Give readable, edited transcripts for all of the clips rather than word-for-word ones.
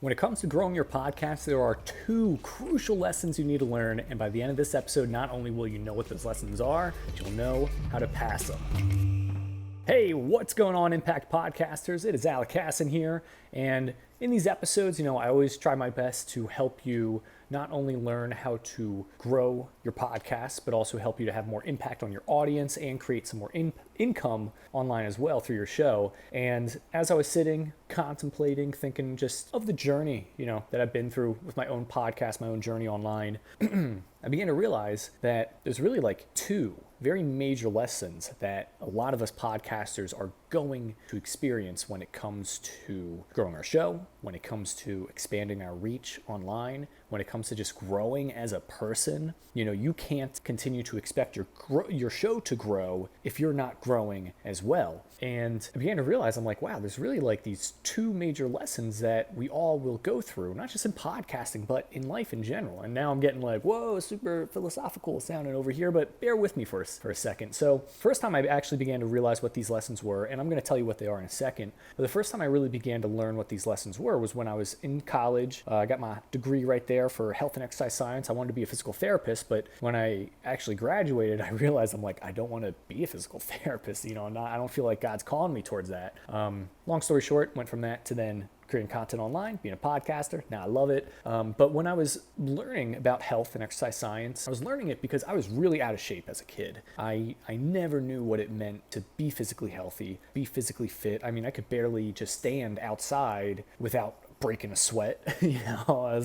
When it comes to growing your podcast, there are two crucial lessons you need to learn, and by the end of this episode, not only will you know what those lessons are, but you'll know how to pass them. Hey, what's going on, Impact Podcasters? It is Alec Casson here, and in these episodes, I always try my best to help you not only learn how to grow your podcast, but also help you to have more impact on your audience and create some more income online as well through your show. And as I was sitting, contemplating, thinking just of the journey, that I've been through with my own podcast, my own journey online, I began to realize that there's really like two very major lessons that a lot of us podcasters are going to experience when it comes to growing our show, when it comes to expanding our reach online, when it comes to just growing as a person. You can't continue to expect your show to grow if you're not growing as well. And I began to realize, I'm like, wow, there's really like these two major lessons that we all will go through, not just in podcasting, but in life in general. And now I'm getting like, whoa, super philosophical sounding over here, but bear with me for a second. So first time I actually began to realize what these lessons were, and I'm going to tell you what they are in a second, but the first time I really began to learn what these lessons were was when I was in college. I got my degree right there for health and exercise science. I wanted to be a physical therapist, but when I actually graduated, I realized I'm like, I don't want to be a physical therapist. I don't feel like God's calling me towards that. Long story short, went from that to then creating content online, being a podcaster. Now I love it. But when I was learning about health and exercise science, I was learning it because I was really out of shape as a kid. I never knew what it meant to be physically healthy, be physically fit. I mean, I could barely just stand outside without breaking a sweat. I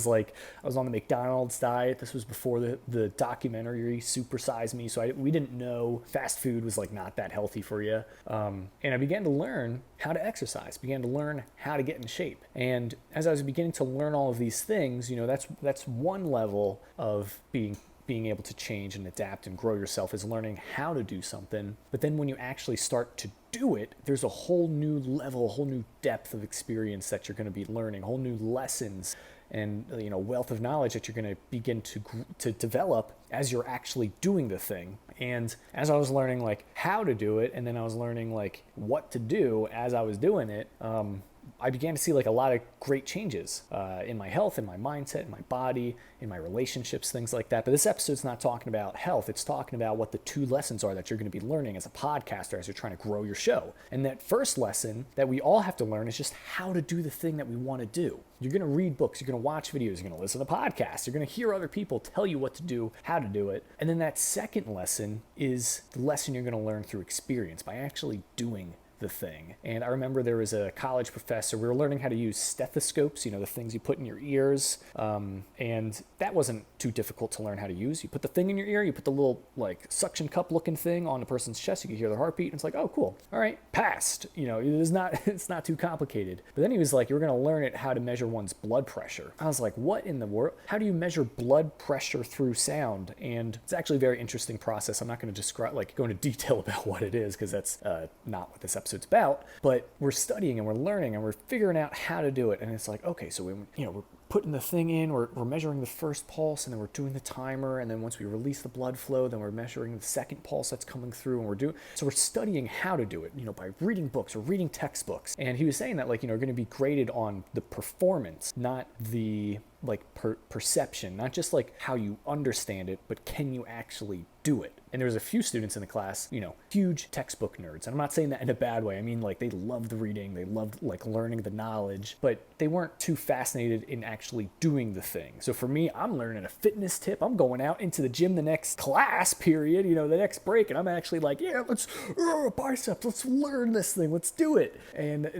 was on the McDonald's diet. This was before the documentary Super Size Me. So we didn't know fast food was like not that healthy for you. And I began to learn how to exercise, began to learn how to get in shape. And as I was beginning to learn all of these things, that's one level of being able to change and adapt and grow yourself, is learning how to do something. But then when you actually start to do it, there's a whole new level, a whole new depth of experience that you're going to be learning, whole new lessons and wealth of knowledge that you're going to begin to develop as you're actually doing the thing. And as I was learning like how to do it, and then I was learning like what to do as I was doing it, I began to see like a lot of great changes in my health, in my mindset, in my body, in my relationships, things like that. But this episode's not talking about health. It's talking about what the two lessons are that you're going to be learning as a podcaster as you're trying to grow your show. And that first lesson that we all have to learn is just how to do the thing that we want to do. You're going to read books, you're going to watch videos, you're going to listen to podcasts, you're going to hear other people tell you what to do, how to do it. And then that second lesson is the lesson you're going to learn through experience by actually doing the thing. And I remember there was a college professor, we were learning how to use stethoscopes, the things you put in your ears. And that wasn't too difficult to learn how to use. You put the thing in your ear, you put the little like suction cup looking thing on the person's chest, you can hear their heartbeat, and it's like, oh, cool. All right, passed. It's not too complicated. But then he was like, you're going to learn how to measure one's blood pressure. I was like, what in the world? How do you measure blood pressure through sound? And it's actually a very interesting process. I'm not going to go into detail about what it is, because that's not what this episode it's about, but we're studying and we're learning and we're figuring out how to do it. And it's like, okay, so we're putting the thing in, we're measuring the first pulse, and then we're doing the timer, and then once we release the blood flow, then we're measuring the second pulse that's coming through, and we're studying how to do it, by reading books or reading textbooks. And he was saying that we're going to be graded on the performance, not the perception, not just how you understand it, but can you actually do it? And there was a few students in the class, huge textbook nerds. And I'm not saying that in a bad way. I mean, they loved reading, they loved learning the knowledge, but they weren't too fascinated in actually doing the thing. So for me, I'm learning a fitness tip. I'm going out into the gym the next class period, the next break, and I'm actually let's biceps, let's learn this thing, let's do it. And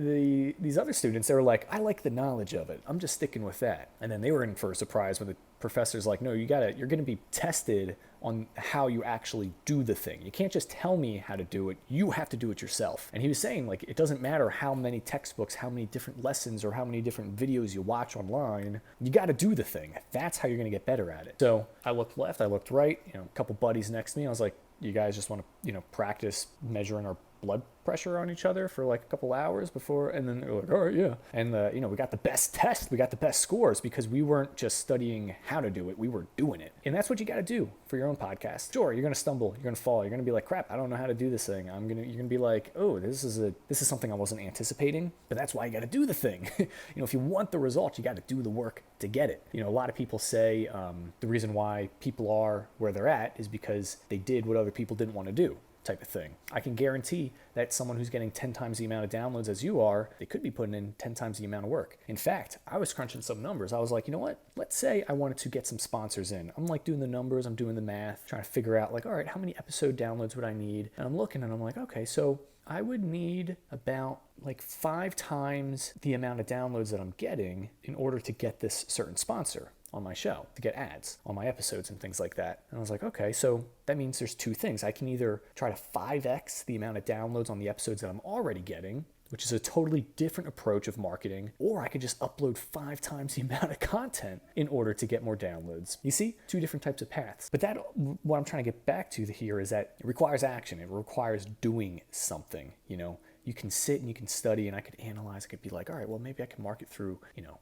these other students, they were like, I like the knowledge of it, I'm just sticking with that. And then they were in for a surprise when the professor's like, no, you're going to be tested on how you actually do the thing. You can't just tell me how to do it. You have to do it yourself. And he was saying it doesn't matter how many textbooks, how many different lessons, or how many different videos you watch online. You got to do the thing. That's how you're going to get better at it. So I looked left, I looked right, a couple buddies next to me. I was like, you guys just want to, practice measuring our blood pressure on each other for like a couple hours before, and then they're like, all right, yeah. And we got the best test, we got the best scores because we weren't just studying how to do it, we were doing it. And that's what you got to do for your own podcast. Sure, you're going to stumble, you're going to fall, you're going to be like, crap, I don't know how to do this thing. You're going to be like, oh, this is something I wasn't anticipating, but that's why you got to do the thing. If you want the results, you got to do the work to get it. A lot of people say the reason why people are where they're at is because they did what other people didn't want to do, type of thing. I can guarantee that someone who's getting 10 times the amount of downloads as you are, they could be putting in 10 times the amount of work. In fact, I was crunching some numbers. I was like, you know what? Let's say I wanted to get some sponsors in. I'm like doing the numbers, I'm doing the math, trying to figure out like, all right, how many episode downloads would I need? And I'm looking and I'm like, okay, so I would need about like 5 times the amount of downloads that I'm getting in order to get this certain sponsor on my show, to get ads on my episodes and things like that. And I was like, okay, so that means there's 2 things. I can either try to 5x the amount of downloads on the episodes that I'm already getting, which is a totally different approach of marketing, or I could just upload 5 times the amount of content in order to get more downloads. You see, 2 different types of paths. But what I'm trying to get back to here is that it requires action. It requires doing something, You can sit and you can study, and I could analyze. I could be like, all right, well, maybe I can market through,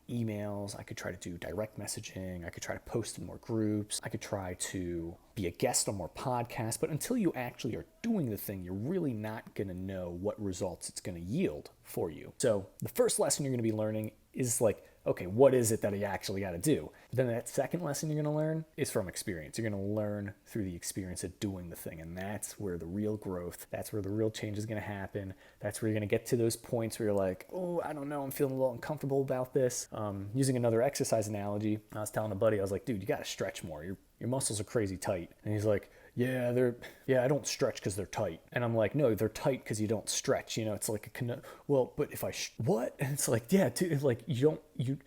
emails. I could try to do direct messaging. I could try to post in more groups. I could try to be a guest on more podcasts. But until you actually are doing the thing, you're really not going to know what results it's going to yield for you. So the first lesson you're going to be learning is like, okay, what is it that I actually got to do? But then that second lesson you're going to learn is from experience. You're going to learn through the experience of doing the thing. And that's where the real growth, that's where the real change is going to happen. That's where you're going to get to those points where you're like, oh, I don't know, I'm feeling a little uncomfortable about this. Using another exercise analogy, I was telling a buddy, I was like, dude, you got to stretch more. Your muscles are crazy tight. And he's like, yeah, I don't stretch because they're tight. And I'm like, no, they're tight because you don't stretch. It's like well, but if what? And it's like, yeah, dude, like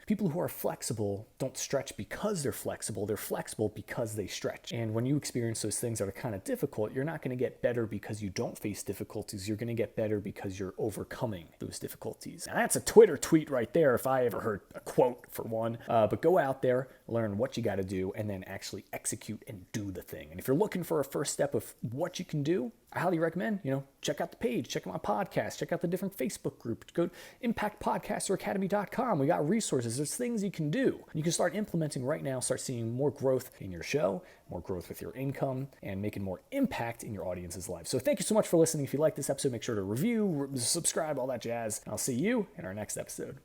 people who are flexible don't stretch because they're flexible. They're flexible because they stretch. And when you experience those things that are kind of difficult, you're not going to get better because you don't face difficulties. You're going to get better because you're overcoming those difficulties. And that's a Twitter tweet right there, if I ever heard a quote for one. But go out there, learn what you got to do, and then actually execute and do the thing. And if you're looking for a first step of what you can do, I highly recommend, check out the page, check out my podcast, check out the different Facebook groups, go to impactpodcasteracademy.com. We got resources. There's things you can do. You can start implementing right now, start seeing more growth in your show, more growth with your income, and making more impact in your audience's life. So thank you so much for listening. If you like this episode, make sure to review, subscribe, all that jazz. And I'll see you in our next episode.